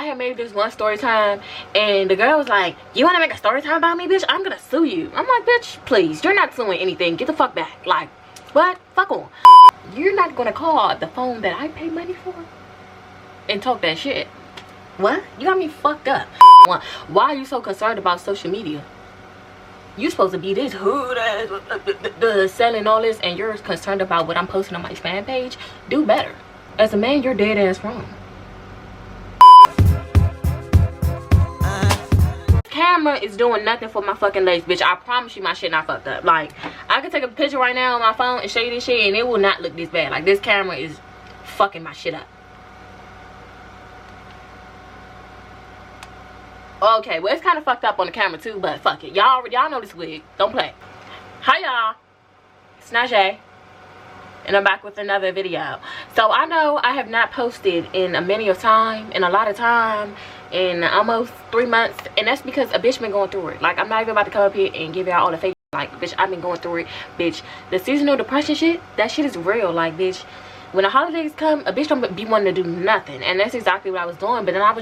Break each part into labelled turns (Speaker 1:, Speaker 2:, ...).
Speaker 1: had made this one story time and the girl was like, you want to make a story time about me, bitch? I'm gonna sue you. I'm like, bitch, please, you're not suing anything. Get the fuck back. Like, what? Fuck on. You're not gonna call the phone that I pay money for and talk that shit. What? You got me fucked up. Why are you so concerned about social media? You supposed to be this hood selling all this, and you're concerned about what I'm posting on my fan page. Do better. As a man, you're dead ass wrong. Camera is doing nothing for my fucking legs, bitch. I promise you my shit not fucked up. Like, I can take a picture right now on my phone and show you this shit and it will not look this bad. Like, this camera is fucking my shit up. Okay, well, it's kind of fucked up on the camera too, but fuck it. Y'all know this wig. Don't play. Hi y'all, it's Nijhea, and I'm back with another video. So I know I have not posted in a lot of time, in almost 3 months, and that's because a bitch been going through it. Like, I'm not even about to come up here and give y'all all the fake. Like, bitch, I've been going through it. Bitch, the seasonal depression shit, that shit is real. Like, bitch, when the holidays come, a bitch don't be wanting to do nothing, and that's exactly what I was doing. But then I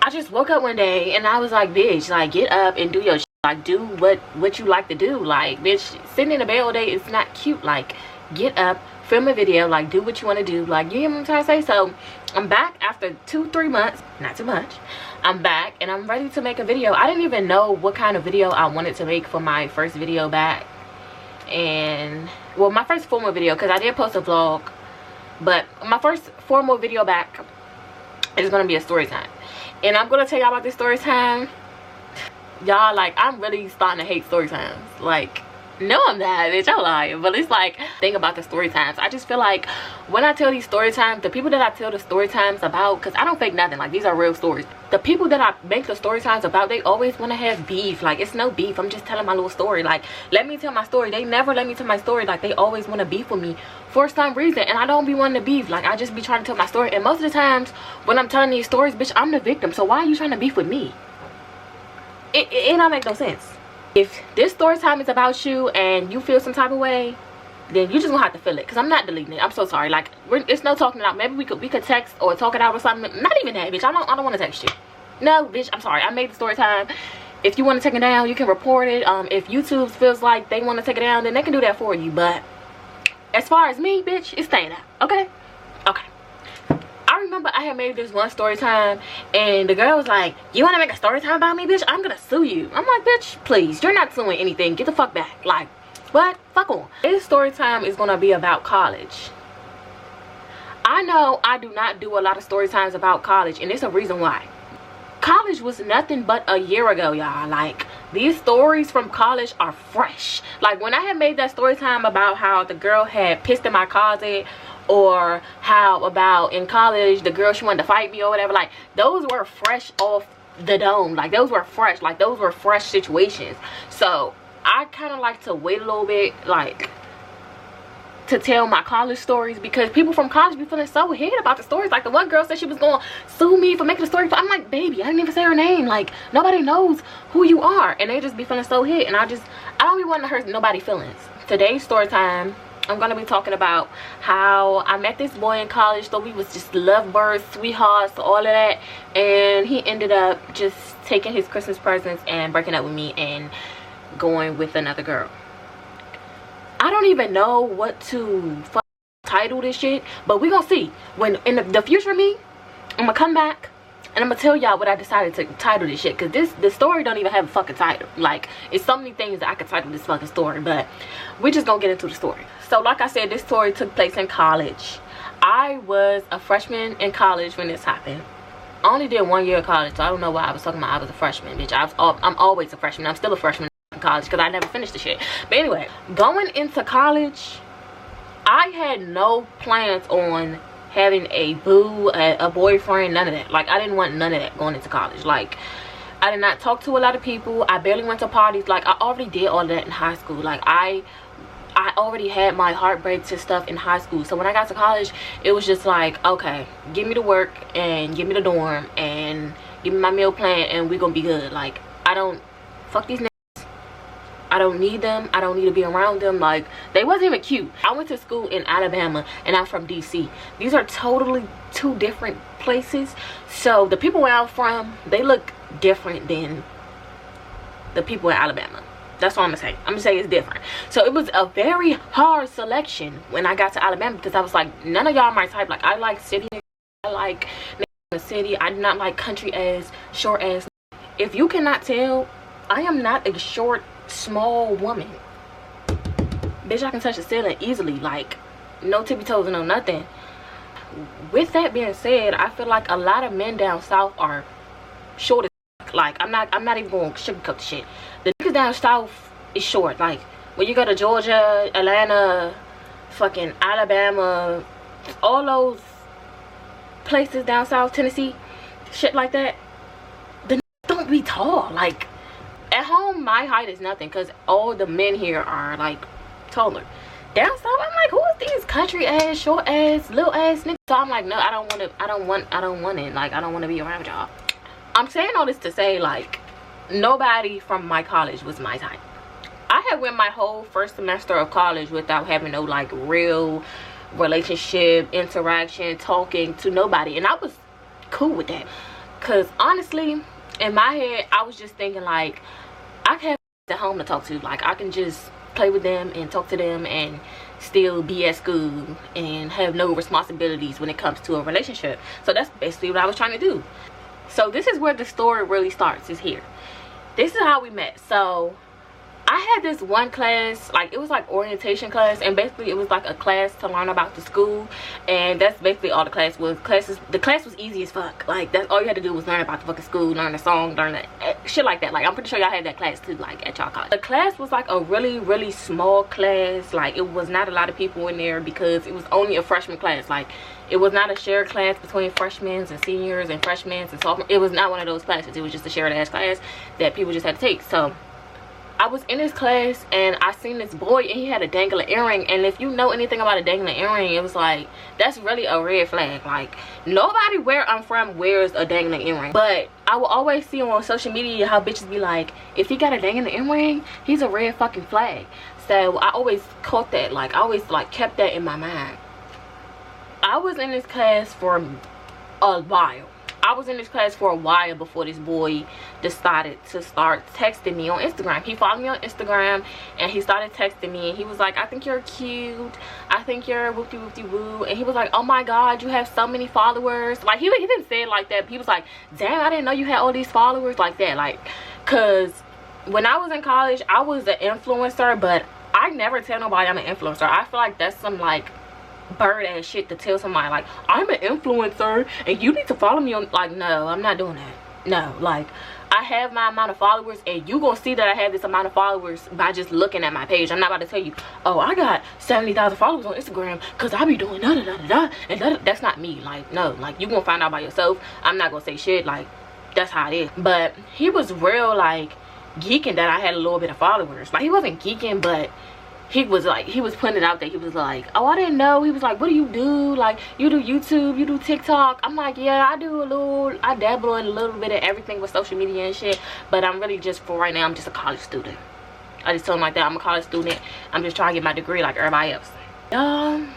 Speaker 1: just woke up one day and I was like, bitch, like, get up and do your shit. Like, do what you like to do. Like, bitch, sitting in the bed all day is not cute. Like, get up, film a video, like, do what you want to do. Like, you hear what I'm trying to say? So I'm back after 2-3 months, not too much. I'm back and I'm ready to make a video. I didn't even know what kind of video I wanted to make for my first video back. And, well, my first formal video, because I did post a vlog, but my first formal video back is going to be a story time. And I'm gonna tell y'all about this story time. Y'all, like, I'm really starting to hate story times. Like, no, I'm not, bitch, I'm lying. But it's like, thing about the story times, I just feel like when I tell these story times, the people that I tell the story times about, because I don't fake nothing, like, these are real stories. The people that I make the story times about, they always want to have beef. Like, it's no beef, I'm just telling my little story. Like, let me tell my story. They never let me tell my story. Like, they always want to beef with me for some reason, and I don't be wanting to beef. Like, I just be trying to tell my story, and most of the times when I'm telling these stories, bitch, I'm the victim. So why are you trying to beef with me? It don't make no sense. If this story time is about you and you feel some type of way, then you just gonna have to feel it, because I'm not deleting it. I'm so sorry. Like, it's no talking it out. Maybe we could text or talk it out or something. Not even that, bitch. I don't want to text you. No, bitch, I'm sorry. I made the story time. If you want to take it down, you can report it. If YouTube feels like they want to take it down, then they can do that for you. But as far as me, bitch, it's staying out. Okay? Okay. I remember I had made this one story time and the girl was like, you want to make a story time about me, bitch? I'm gonna sue you. I'm like, bitch, please, you're not suing anything. Get the fuck back. Like, what? Fuck on. This story time is gonna be about college. I know I do not do a lot of story times about college, and there's a reason why. College was nothing but a year ago, y'all. Like, these stories from college are fresh. Like, when I had made that story time about how the girl had pissed in my closet, or how about in college the girl, she wanted to fight me or whatever, like, those were fresh off the dome. Like, those were fresh. Like, those were fresh situations. So I kind of like to wait a little bit, like, to tell my college stories, because people from college be feeling so ahead about the stories. Like, the one girl said she was going to sue me for making a story. I'm like, baby, I didn't even say her name. Like, nobody knows who you are, and they just be feeling so hit, and I don't be wanting to hurt nobody's feelings. Today's story time, I'm gonna be talking about how I met this boy in college. So we was just lovebirds, sweethearts, all of that, and he ended up just taking his Christmas presents and breaking up with me and going with another girl. I don't even know what to title this shit, but we gonna see. When in the future me, I'm gonna come back and I'm gonna tell y'all what I decided to title this shit, because the story don't even have a fucking title. Like, it's so many things that I could title this fucking story, but we're just gonna get into the story. So like I said, this story took place in college. I was a freshman in college when this happened. I only did 1 year of college, so I don't know why I was talking about I was a freshman, bitch. I'm always a freshman. I'm still a freshman in college because I never finished the shit. But anyway, going into college, I had no plans on having a boo, a boyfriend, none of that. Like, I didn't want none of that going into college. Like, I did not talk to a lot of people. I barely went to parties. Like, I already did all of that in high school. Like, I already had my heartbreaks and stuff in high school. So when I got to college, it was just like, okay, give me the work and give me the dorm and give me my meal plan and we gonna be good. Like, I don't fuck these niggas. I don't need them. I don't need to be around them. Like, they wasn't even cute. I went to school in Alabama and I'm from DC. These are totally two different places. So the people where I'm from, they look different than the people in Alabama. That's what I'm gonna say. I'm gonna say it's different. So it was a very hard selection when I got to Alabama, because I was like, none of y'all my type. Like, I like city. I like the city. I do not like country ass, short ass. If you cannot tell, I am not a short, small woman. Bitch, I can touch the ceiling easily. Like, no tippy toes, no nothing. With that being said, I feel like a lot of men down south are short as fuck. Like, I'm not even gonna sugarcoat the shit. The niggas down south is short. Like, when you go to Georgia, Atlanta, fucking Alabama, all those places down south, Tennessee, shit like that, the niggas don't be tall. Like, at home, my height is nothing, because all the men here are like taller. Down south, I'm like, who is these country ass, short ass, little ass niggas? So I'm like, no, I don't want it. Like, I don't want to be around y'all. I'm saying all this to say, like, nobody from my college was my type. I had went my whole first semester of college without having no like real relationship, interaction, talking to nobody, and I was cool with that, because honestly, in my head, I was just thinking, like, I can have at home to talk to. Like, I can just play with them and talk to them and still be at school and have no responsibilities when it comes to a relationship. So that's basically what I was trying to do. So this is where the story really starts, is here. This is how we met. So I had this one class, like, it was like orientation class, and basically it was like a class to learn about the school, and that's basically all the class was. The class was easy as fuck. Like, that's all you had to do was learn about the fucking school, learn the song, learn that shit like that. Like, I'm pretty sure y'all had that class too, like, at y'all college. The class was like a really, really small class. Like, it was not a lot of people in there, because it was only a freshman class. Like, it was not a shared class between freshmen and seniors and freshmen and sophomores. It was not one of those classes. It was just a shared ass class that people just had to take. So I was in this class and I seen this boy, and he had a dangling earring. And if you know anything about a dangling earring, it was like, that's really a red flag. Like, nobody where I'm from wears a dangling earring. But I will always see on social media how bitches be like, if he got a dangling earring, he's a red fucking flag. So I always caught that. Like, I always like kept that in my mind. I was in this class for a while. Before this boy decided to start texting me on Instagram. He followed me on Instagram and he started texting me, and he was like, I think you're cute, I think you're whoopty whoopty woo. And he was like, oh my god, you have so many followers. Like, he didn't say it like that, but he was like, damn, I didn't know you had all these followers, like that. Like, cause when I was in college, I was an influencer, but I never tell nobody I'm an influencer. I feel like that's some like bird ass shit to tell somebody, like, I'm an influencer and you need to follow me on. Like, no, I'm not doing that. No, like, I have my amount of followers, and you gonna see that I have this amount of followers by just looking at my page. I'm not about to tell you, oh, I got 70,000 followers on Instagram because I be doing da da da da da, and da, da. That's not me. Like, no, like, you gonna find out by yourself. I'm not gonna say shit. Like, that's how it is. But he was real like geeking that I had a little bit of followers. Like, he wasn't geeking, but he was like, he was putting it out there. He was like, oh, I didn't know. He was like, what do you do? Like, you do YouTube, you do TikTok. I'm like, yeah, I do a little, I dabble in a little bit of everything with social media and shit, but I'm really just, for right now, I'm just a college student. I just told him like that, I'm a college student. I'm just trying to get my degree like everybody else. I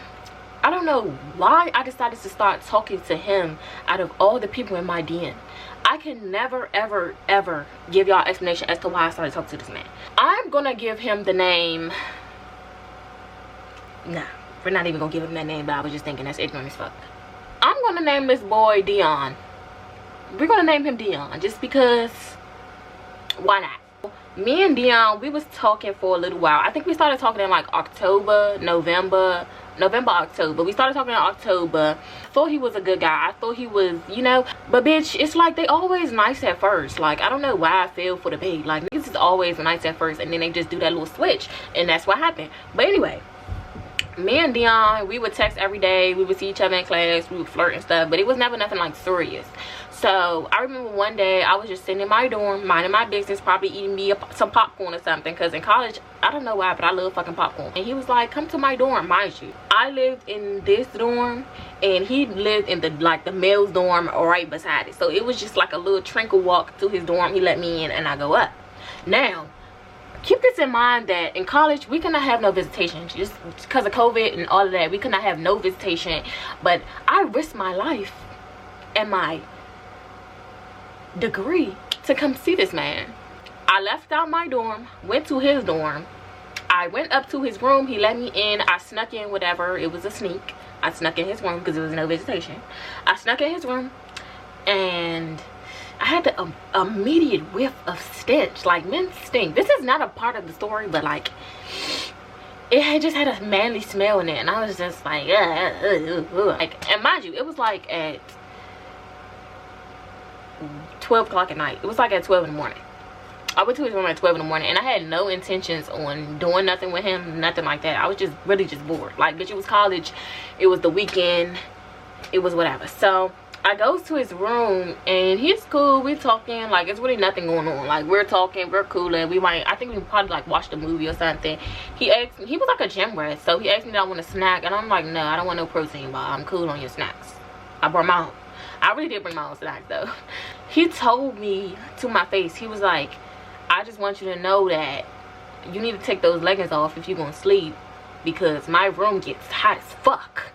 Speaker 1: don't know why I decided to start talking to him out of all the people in my DM. I can never, ever, ever give y'all explanation as to why I started talking to this man. I'm gonna give him the name. Nah, we're not even gonna give him that name, but I was just thinking that's ignorant as fuck. I'm gonna name this boy Dion. We're gonna name him Dion just because, why not? Me and Dion, we was talking for a little while. I think we started talking in like October, November, October. We started talking in October. I thought he was a good guy. I thought he was, you know, but bitch, it's like they always nice at first. Like, I don't know why I feel for the bait. Like, niggas is always nice at first, and then they just do that little switch, and that's what happened. But anyway, me and Dion, we would text every day. We would see each other in class. We would flirt and stuff, but it was never nothing like serious. So I remember one day I was just sitting in my dorm, minding my business, probably eating me some popcorn or something, because in college, I don't know why, but I love fucking popcorn. And he was like, come to my dorm. Mind you, I lived in this dorm and he lived in the male's dorm right beside it. So it was just like a little trinkle walk to his dorm. He let me in and I go up. Now, keep this in mind that in college we cannot have no visitation, just because of COVID and all of that. We cannot have no visitation, but I risked my life and my degree to come see this man. I left out my dorm, went to his dorm. I went up to his room. He let me in. I snuck in, whatever. It was a sneak. I snuck in his room because there was no visitation. I snuck in his room, and I had the immediate whiff of stench. Like, men stink. This is not a part of the story, but like, it had just had a manly smell in it, and I was just like, like, and mind you, it was like at 12 o'clock at night. It was like at 12 in the morning. I went to his room at 12 in the morning, and I had no intentions on doing nothing with him, nothing like that. I was just really just bored. Like, bitch, it was college, it was the weekend, it was whatever. So I goes to his room, and he's cool. We're talking, like, it's really nothing going on. Like, we're talking, we're cooling. We might, I think we probably like watched a movie or something. He asked me, he was like a gym rat, so he asked me if I want a snack, and I'm like, no, I don't want no protein bar. I'm cool on your snacks. I brought my own. I really did bring my own snacks though. He told me to my face, he was like, I just want you to know that you need to take those leggings off if you're gonna sleep, because my room gets hot as fuck.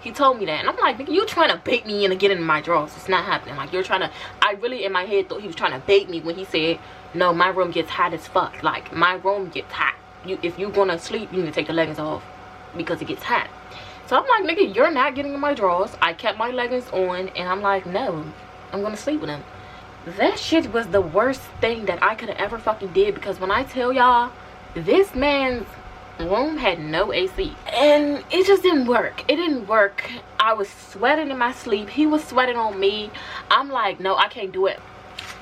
Speaker 1: He told me that, and I'm like, nigga, you trying to bait me into getting in my drawers. It's not happening. Like, you're trying to, I really in my head thought he was trying to bait me when he said, no, my room gets hot as fuck. Like, my room gets hot. If you're gonna sleep, you need to take the leggings off because it gets hot. So I'm like, nigga, you're not getting in my drawers. I kept my leggings on, and I'm like, no, I'm gonna sleep with him. That shit was the worst thing that I could have ever fucking did, because when I tell y'all, this man's room had no AC, and it just didn't work. It didn't work. I was sweating in my sleep. He was sweating on me. I'm like, no, I can't do it.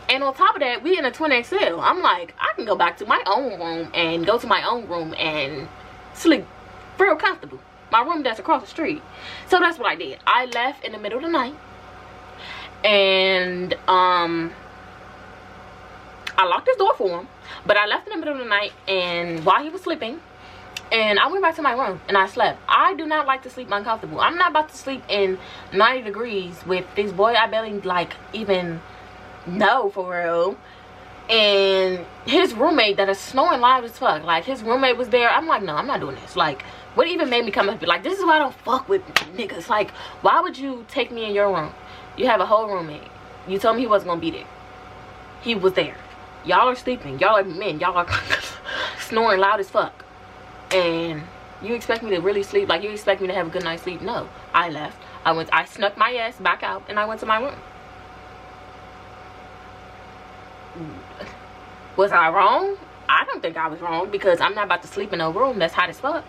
Speaker 1: And on top of that, we in a twin XL. I'm like, I can go back to my own room and go to my own room and sleep real comfortable. My room that's across the street. So that's what I did. I left in the middle of the night, and I locked his door for him, but I left in the middle of the night, and while he was sleeping, and I went back to my room and I slept. I do not like to sleep uncomfortable. I'm not about to sleep in 90 degrees with this boy I barely like even know for real, and his roommate that is snoring loud as fuck. Like, his roommate was there. I'm like, no, I'm not doing this. Like, what even made me come up here? Like, this is why I don't fuck with niggas. Like, why would you take me in your room? You have a whole roommate. You told me he wasn't gonna be there. He was there. Y'all are sleeping. Y'all are men. Y'all are snoring loud as fuck. And you expect me to really sleep? Like, you expect me to have a good night's sleep? No. I left. I snuck my ass back out, and I went to my room. Was I wrong? I don't think I was wrong, because I'm not about to sleep in a room that's hot as fuck.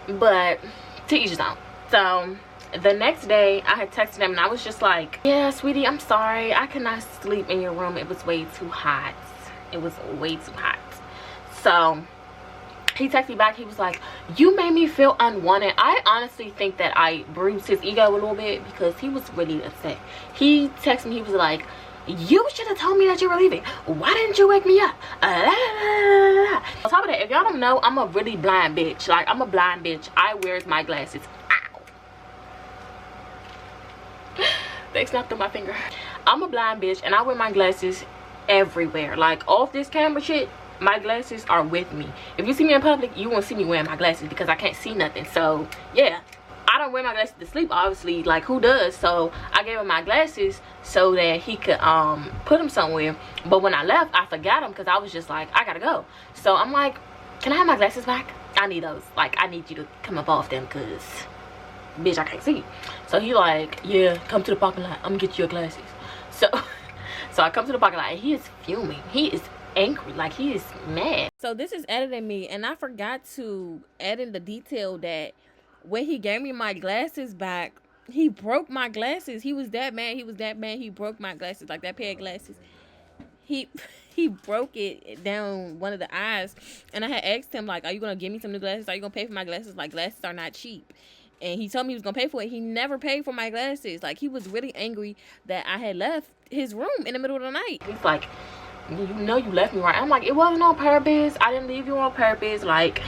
Speaker 1: But to each his own. So the next day I had texted him, and I was just like, yeah, sweetie, I'm sorry, I could not sleep in your room. It was way too hot. It was way too hot. So he texted me back. He was like, you made me feel unwanted. I honestly think that I bruised his ego a little bit, because he was really upset. He texted me, he was like, you should have told me that you were leaving. Why didn't you wake me up? On top of that, if y'all don't know, I'm a really blind bitch. Like, I'm a blind bitch. I wears my glasses. Ow. They snapped on my finger. I'm a blind bitch, and I wear my glasses everywhere. Like, off this camera shit, my glasses are with me. If you see me in public, you won't see me wearing my glasses, because I can't see nothing. So yeah, I don't wear my glasses to sleep, obviously. Like, who does? So I gave him my glasses so that he could put them somewhere. But when I left, I forgot them, because I was just like, I gotta go. So I'm like, can I have my glasses back? I need those. Like, I need you to come up off them, because bitch, I can't see. So he like, yeah, come to the parking lot, I'm gonna get you your glasses. So I come to the parking lot, and he is fuming. He is angry. Like, he is mad. So this is editing me, and I forgot to add in the detail that when he gave me my glasses back, he broke my glasses. He was that mad. He was that mad. He broke my glasses, like that pair of glasses. He broke it down one of the eyes, and I had asked him, like, are you gonna give me some new glasses? Are you gonna pay for my glasses? Like, glasses are not cheap. And he told me he was gonna pay for it. He never paid for my glasses. Like, he was really angry that I had left his room in the middle of the night. He's like, you know you left me, right? I'm like, it wasn't on purpose. I didn't leave you on purpose. Like,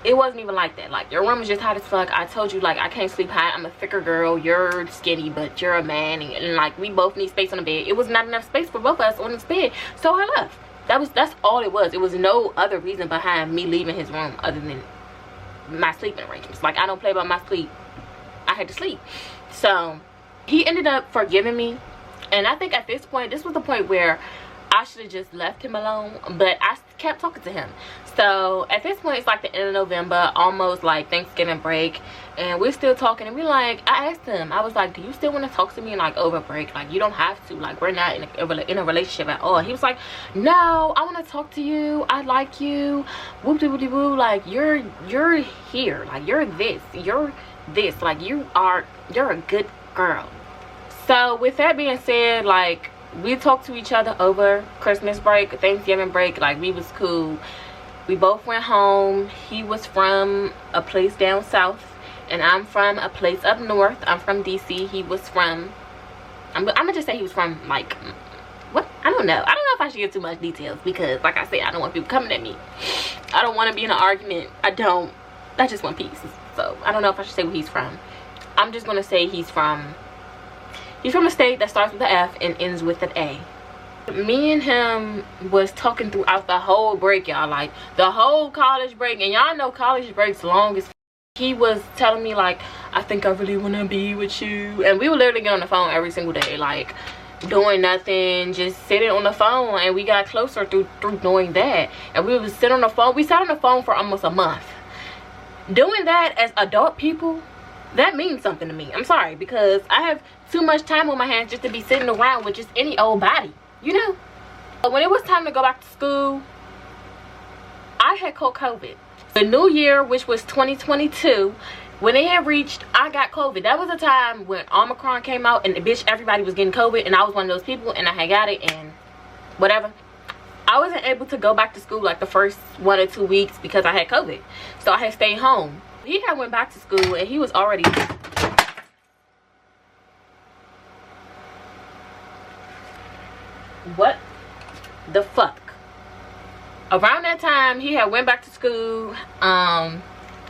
Speaker 1: it wasn't even like that. Like, your room is just hot as fuck. I told you, like, I can't sleep hot. I'm a thicker girl. You're skinny, but you're a man. And like, we both need space on the bed. It was not enough space for both of us on this bed. So I left. That's all it was. It was no other reason behind me leaving his room other than my sleeping arrangements. Like, I don't play about my sleep. I had to sleep. So he ended up forgiving me, and I think at this point, this was the point where I should have just left him alone, but I kept talking to him. So at this point, it's like the end of November, almost like Thanksgiving break, and we're still talking. And we're like, I asked him, I was like, do you still want to talk to me like over break? Like, you don't have to, like, we're not in a relationship at all. He was like, no, I want to talk to you, I like you, whoop de whoop de woo, like, you're here, like, you're this, like, you're a good girl. So with that being said, like, we talked to each other over Christmas break, Thanksgiving break. Like, we was cool. We both went home. He was from a place down south, and I'm from a place up north. I'm from DC. He was from, I'm gonna just say he was from, like, what? I don't know if I should give too much details, because like I said, I don't want people coming at me. I don't want to be in an argument. I just want peace. So I don't know if I should say where he's from. I'm just gonna say he's from a state that starts with an F and ends with an A. Me and him was talking throughout the whole break, y'all. Like, the whole college break. And y'all know college breaks long as he was telling me, like, I think I really want to be with you. And we would literally get on the phone every single day, like, doing nothing, just sitting on the phone. And we got closer through doing that. And we would sit on the phone. We sat on the phone for almost a month. Doing that as adult people, that means something to me. I'm sorry, because I have too much time on my hands just to be sitting around with just any old body, you know. But when it was time to go back to school, I had caught COVID. The new year, which was 2022, when it had reached, I got COVID. That was a time when Omicron came out, and bitch, everybody was getting COVID, and I was one of those people, and I had got it, and whatever. I wasn't able to go back to school like the first 1 or 2 weeks because I had COVID, so I had stayed home. He had went back to school, and he was already, what the fuck? Around that time, he had went back to school.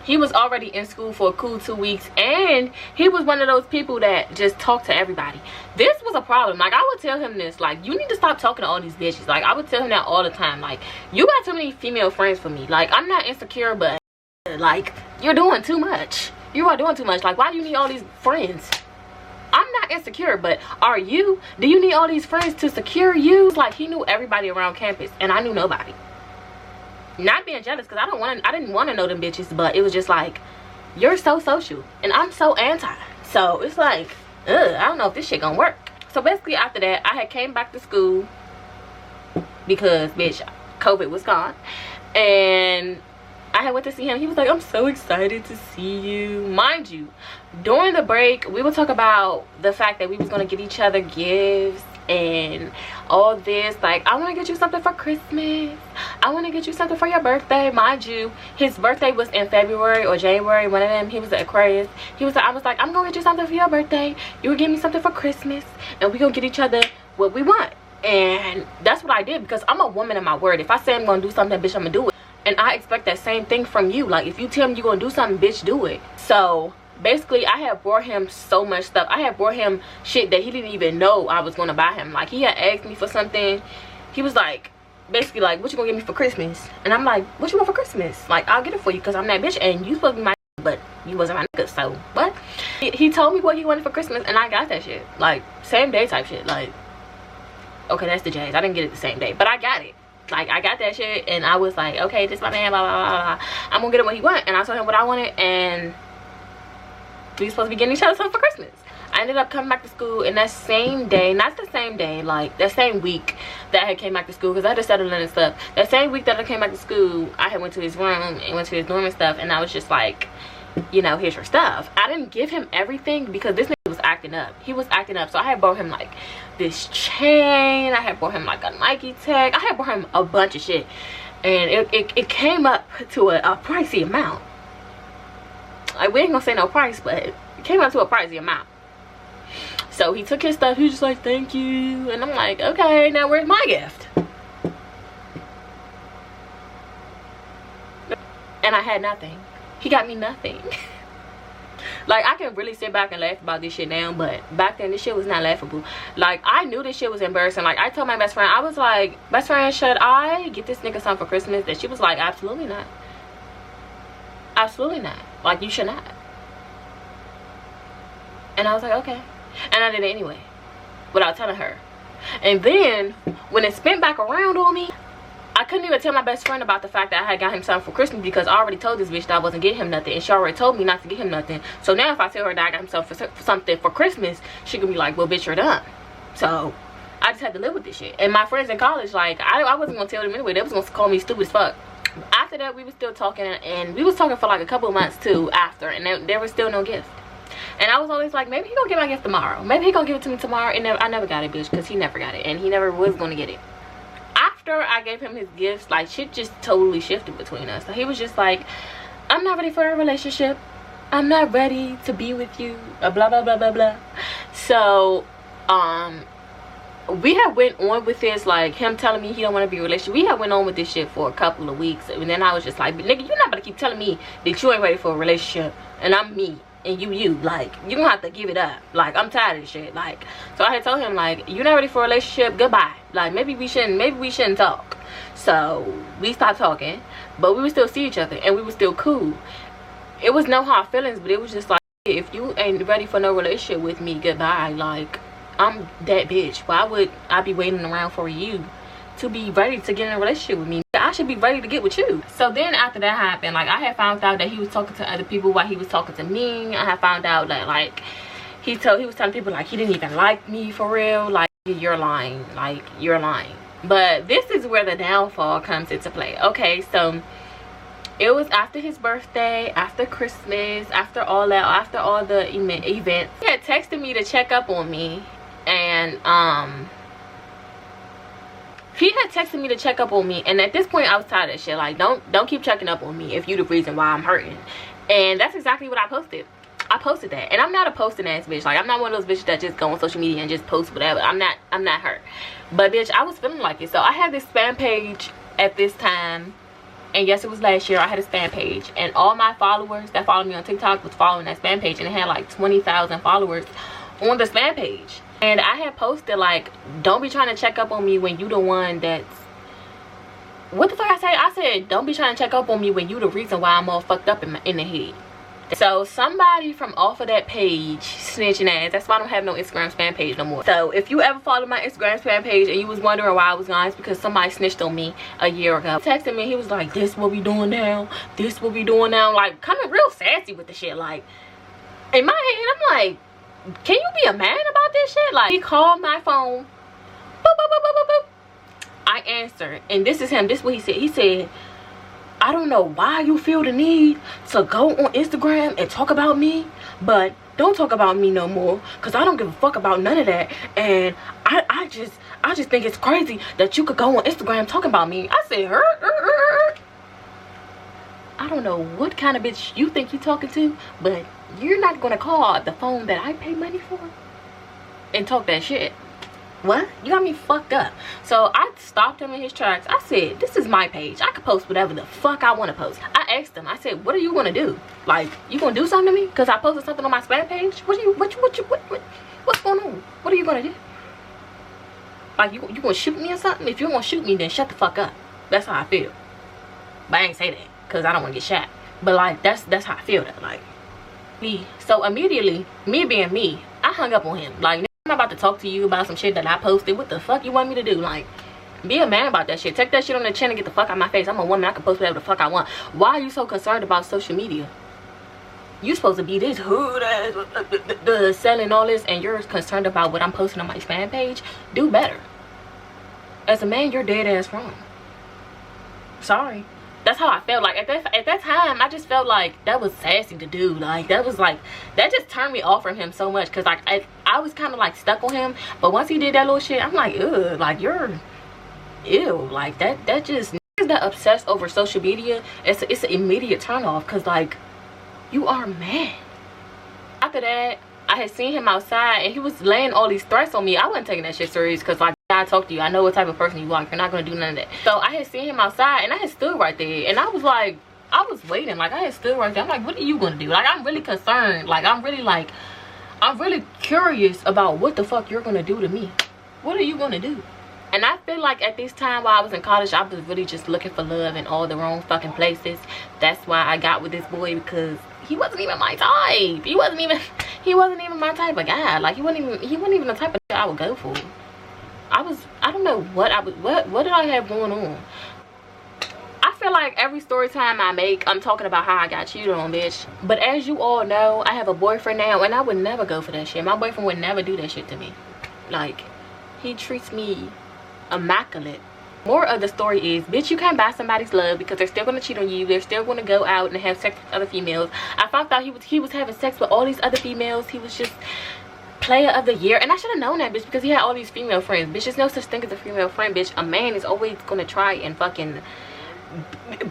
Speaker 1: He was already in school for a cool 2 weeks, and he was one of those people that just talked to everybody. This was a problem. Like, I would tell him this, like, you need to stop talking to all these bitches. Like, I would tell him that all the time. Like, you got too many female friends for me. Like, I'm not insecure, but like, you're doing too much. You are doing too much. Like, why do you need all these friends? I'm not insecure, but are you? Do you need all these friends to secure you? Like, he knew everybody around campus, and I knew nobody. Not being jealous, because I didn't want to know them bitches, but it was just like, you're so social, and I'm so anti. So it's like, I don't know if this shit gonna work. So basically after that, I had came back to school because, bitch, COVID was gone, and I had went to see him. He was like, I'm so excited to see you. Mind you, during the break, we would talk about the fact that we was going to get each other gifts and all this. Like, I want to get you something for Christmas. I want to get you something for your birthday. Mind you, his birthday was in February or January. One of them, he was an Aquarius. I was like, I'm going to get you something for your birthday. You would give me something for Christmas. And we going to get each other what we want. And that's what I did, because I'm a woman of my word. If I say I'm going to do something, bitch, I'm going to do it. And I expect that same thing from you. Like, if you tell me you're gonna do something, bitch, do it. So basically, I had brought him so much stuff. I had brought him shit that he didn't even know I was gonna buy him. Like, he had asked me for something. He was like, basically like, what you gonna get me for Christmas? And I'm like, what you want for Christmas? Like, I'll get it for you because I'm that bitch, and you supposed to be my but you wasn't my nigga. So what? He told me what he wanted for Christmas, and I got that shit. Like, same day type shit. Like, okay, that's the J's. I didn't get it the same day, but I got it. Like, I got that shit, and I was like, okay, this is my man, blah, blah, blah, blah. I'm gonna get him what he want. And I told him what I wanted, and we were supposed to be getting each other something for Christmas. I ended up coming back to school, and that same day, not the same day, like, that same week that I had came back to school, because I had to settle in and stuff. That same week that I came back to school, I had went to his room and went to his dorm and stuff, and I was just like, you know, here's your stuff. I didn't give him everything because this nigga was acting up. He was acting up. So I had bought him like this chain. I had bought him like a Nike tag. I had bought him a bunch of shit. And it came up to a pricey amount. Like, we ain't gonna say no price, but it came up to a pricey amount. So he took his stuff. He was just like, thank you. And I'm like, okay, now where's my gift? And I had nothing. He got me nothing. Like, I can really sit back and laugh about this shit now, but back then this shit was not laughable. Like, I knew this shit was embarrassing. Like, I told my best friend, I was like, best friend, should I get this nigga something for Christmas? And she was like, absolutely not. Absolutely not. Like, you should not. And I was like, okay. And I did it anyway, without telling her. And then when it spent back around on me, I couldn't even tell my best friend about the fact that I had got him something for Christmas, because I already told this bitch that I wasn't getting him nothing, and she already told me not to get him nothing. So now if I tell her that I got him something for Christmas, she could be like, well, bitch, you're done. So I just had to live with this shit. And my friends in college, like, I wasn't gonna tell them anyway. They was gonna call me stupid as fuck. After that, we was still talking, and we was talking for like a couple of months too after, and there was still no gift. And I was always like, maybe he gonna get my gift tomorrow, maybe he gonna give it to me tomorrow. And I never got it, bitch, because he never got it, and he never was gonna get it. After I gave him his gifts, like, shit just totally shifted between us. So he was just like, I'm not ready for a relationship, I'm not ready to be with you, blah blah blah blah blah. So we had went on with this, like, him telling me he don't want to be in a relationship. We had went on with this shit for a couple of weeks, and then I was just like, nigga, you're not gonna keep telling me that you ain't ready for a relationship, and I'm me and you. Like, you gonna have to give it up. Like, I'm tired of this shit. Like, so I had told him, like, you're not ready for a relationship, goodbye. Like, maybe we shouldn't talk. So we stopped talking, but we would still see each other, and we were still cool. It was no hard feelings, but it was just like, if you ain't ready for no relationship with me, goodbye. Like, I'm that bitch. Why would I be waiting around for you to be ready to get in a relationship with me? I should be ready to get with you. So then after that happened, like, I had found out that he was talking to other people while he was talking to me. I had found out that, like, he was telling people, like, he didn't even like me for real. Like, you're lying. Like, you're lying. But this is where the downfall comes into play. Okay, so it was after his birthday, after Christmas, after all that, after all the events. He had texted me to check up on me, and he had texted me to check up on me, and at this point I was tired of that shit. Like, don't keep checking up on me if you the reason why I'm hurting. And that's exactly what I posted. I posted that. And I'm not a posting ass bitch. Like, I'm not one of those bitches that just go on social media and just post whatever. I'm not her. But bitch, I was feeling like it. So I had this spam page at this time, and yes, it was last year. I had a spam page, and all my followers that followed me on TikTok was following that spam page, and it had like 20,000 followers on the spam page. And I had posted, like, don't be trying to check up on me when you the one that's, what the fuck I say? I said, don't be trying to check up on me when you the reason why I'm all fucked up in the head. So somebody from off of that page snitching ass. That's why I don't have no Instagram spam page no more. So if you ever followed my Instagram spam page and you was wondering why I was gone, it's because somebody snitched on me a year ago. He texted me, he was like, this what we doing now, this what we doing now. Like, coming real sassy with the shit. Like, in my head, I'm like, can you be a man about this shit? Like, he called my phone, boop, boop, boop, boop, boop, boop. I answered, and this is him. This is what he said. He said, I don't know why you feel the need to go on Instagram and talk about me, but don't talk about me no more, because I don't give a fuck about none of that. And I just think it's crazy that you could go on Instagram talking about me. I said, I don't know what kind of bitch you think you're talking to, but you're not gonna call the phone that I pay money for and talk that shit. What? You got me fucked up. So I stopped him in his tracks. I said, this is my page. I can post whatever the fuck I want to post. I asked him, I said, what are you gonna do? Like, you gonna do something to me because I posted something on my spam page? What's going on? What are you gonna do? Like, you gonna shoot me or something? If you gonna shoot me, then shut the fuck up. That's how I feel. But I ain't say that because I don't want to get shot. But like, that's how I feel. That like me. So immediately, me being me, I hung up on him. Like, I'm about to talk to you about some shit that I posted. What the fuck you want me to do? Like, be a man about that shit. Take that shit on the chin and get the fuck out of my face. I'm a woman. I can post whatever the fuck I want. Why are you so concerned about social media? You supposed to be this hood ass selling all this, and you're concerned about what I'm posting on my spam page? Do better. As a man, you're dead ass wrong. Sorry. That's how I felt. Like, at that time, I just felt like that was sassy to do. Like, that was like, that just turned me off from him so much, because like I was kind of like stuck on him. But once he did that little shit, I'm like, ugh, like, you're ew. Like, that just, niggas that obsessed over social media, it's an immediate turn off, because like, you are a man. After that, I had seen him outside, and he was laying all these threats on me. I wasn't taking that shit serious, because like, I talk to you, I know what type of person you are. You're not gonna do none of that. So I had seen him outside, and I had stood right there, and I was like, I was waiting. Like, I had stood right there. I'm like, what are you gonna do? Like, I'm really concerned. Like, I'm really curious about what the fuck you're gonna do to me. What are you gonna do? And I feel like at this time while I was in college, I was really just looking for love in all the wrong fucking places. That's why I got with this boy, because he wasn't even my type. He wasn't even my type of guy. Like, he wasn't even the type of guy I would go for. I don't know what did I have going on? I feel like every story time I make, I'm talking about how I got cheated on, bitch. But as you all know, I have a boyfriend now, and I would never go for that shit. My boyfriend would never do that shit to me. Like, he treats me immaculate. More of the story is, bitch, you can't buy somebody's love because they're still gonna cheat on you. They're still gonna go out and have sex with other females. I found out he was having sex with all these other females. He was just player of the year, and I should have known that, bitch, because he had all these female friends. Bitch, there's no such thing as a female friend, bitch. A man is always gonna try and fucking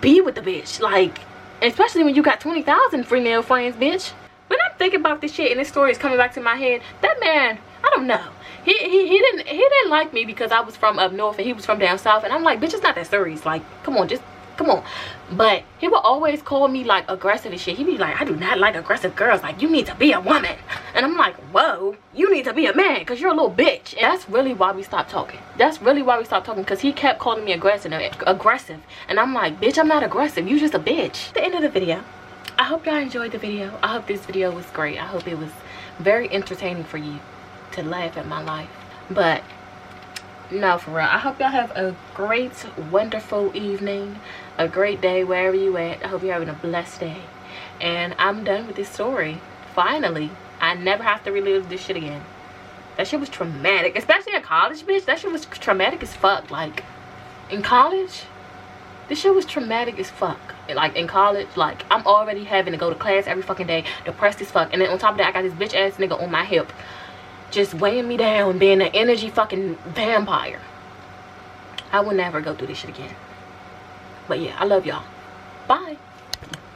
Speaker 1: be with the bitch, like, especially when you got 20,000 female friends, bitch. When I'm thinking about this shit and this story is coming back to my head, that man, I don't know. He didn't like me because I was from up north and he was from down south, and I'm like, bitch, it's not that serious. Like, come on, just come on. But he would always call me like aggressive and shit. He'd be like, I do not like aggressive girls. Like, you need to be a woman. And I'm like, whoa, you need to be a man because you're a little bitch. And that's really why we stopped talking. That's really why we stopped talking, because he kept calling me aggressive. And I'm like, bitch, I'm not aggressive. You just a bitch. The end of the video. I hope y'all enjoyed the video. I hope this video was great. I hope it was very entertaining for you to laugh at my life. But no, for real, I hope y'all have a great, wonderful evening, a great day wherever you at. I hope you're having a blessed day. And I'm done with this story. Finally, I never have to relive this shit again. That shit was traumatic, especially in college, bitch. That shit was traumatic as fuck. Like, in college, this shit was traumatic as fuck. Like, in college, like, I'm already having to go to class every fucking day, depressed as fuck, and then on top of that, I got this bitch ass nigga on my hip just weighing me down, being an energy fucking vampire. I will never go through this shit again. But yeah, I love y'all. Bye.